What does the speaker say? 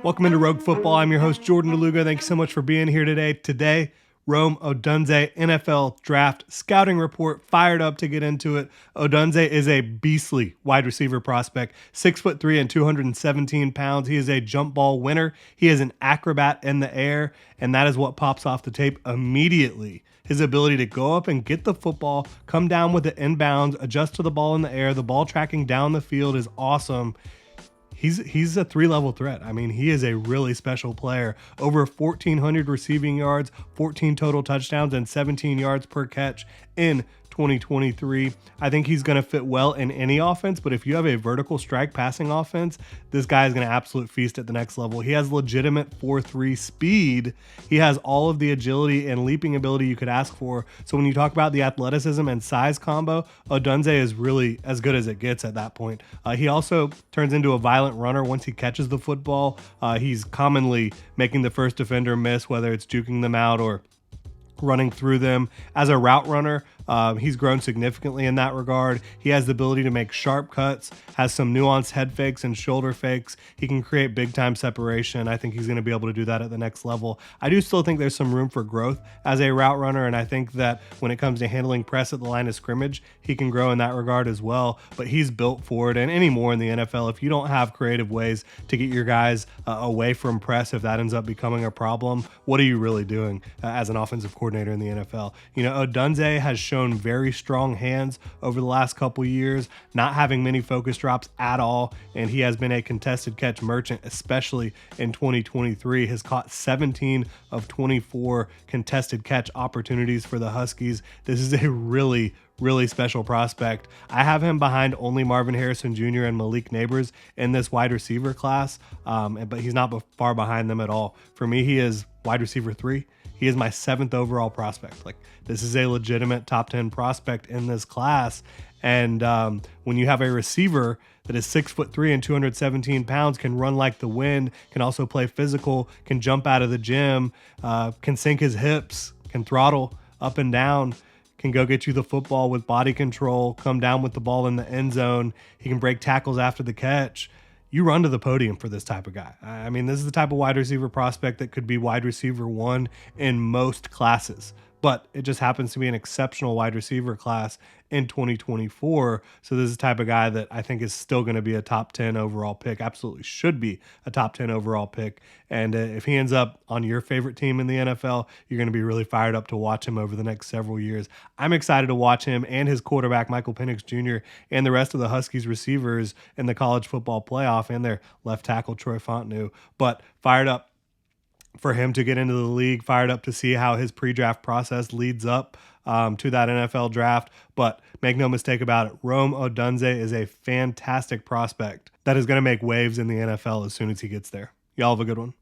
Welcome into Rogue Football. I'm your host, Jordan Lugo. Thank you so much for being here today. Today, Rome Odunze NFL Draft Scouting Report. Fired up to get into it. Odunze is a beastly wide receiver prospect, 6'3" and 217 pounds. He is a jump ball winner. He is an acrobat in the air, and that is what pops off the tape immediately. His ability to go up and get the football, come down with it inbounds, adjust to the ball in the air, the ball tracking down the field is awesome. He's a three-level threat. I mean, he is a really special player. Over 1,400 receiving yards, 14 total touchdowns, and 17 yards per catch in 2023. I think he's going to fit well in any offense, but if you have a vertical strike passing offense, this guy is going to absolute feast at the next level. He has legitimate 4.3 speed. He has all of the agility and leaping ability you could ask for. So when you talk about the athleticism and size combo, Odunze is really as good as it gets at that point. He also turns into a violent runner once he catches the football. He's commonly making the first defender miss, whether it's juking them out or running through them. As a route runner, he's grown significantly in that regard. He has the ability to make sharp cuts, has some nuanced head fakes and shoulder fakes. He can create big time separation. I think he's going to be able to do that at the next level. I do still think there's some room for growth as a route runner, and I think that when it comes to handling press at the line of scrimmage, he can grow in that regard as well. But he's built for it, and anymore in the NFL, if you don't have creative ways to get your guys away from press, if that ends up becoming a problem, what are you really doing as an offensive coordinator in the NFL? You know, Odunze has shown very strong hands over the last couple years, not having many focus drops at all, and he has been a contested catch merchant, especially in 2023. Has caught 17 of 24 contested catch opportunities for the Huskies. This is a really special prospect. I have him behind only Marvin Harrison Jr. and Malik Neighbors in this wide receiver class, but he's not far behind them at all. For me, he is wide receiver 3. He is my 7th overall prospect. Like, this is a legitimate top 10 prospect in this class. And when you have a receiver that is 6'3" and 217 pounds, can run like the wind, can also play physical, can jump out of the gym, can sink his hips, can throttle up and down, can go get you the football with body control, come down with the ball in the end zone. He can break tackles after the catch. You run to the podium for this type of guy. I mean, this is the type of wide receiver prospect that could be wide receiver 1 in most classes, but it just happens to be an exceptional wide receiver class in 2024. So this is the type of guy that I think is still going to be a top 10 overall pick, absolutely should be a top 10 overall pick. And if he ends up on your favorite team in the NFL, you're going to be really fired up to watch him over the next several years. I'm excited to watch him and his quarterback, Michael Penix Jr., and the rest of the Huskies receivers in the college football playoff, and their left tackle, Troy Fontenot. But fired up for him to get into the league, fired up to see how his pre-draft process leads up to that NFL draft. But make no mistake about it, Rome Odunze is a fantastic prospect that is going to make waves in the NFL as soon as he gets there. Y'all have a good one.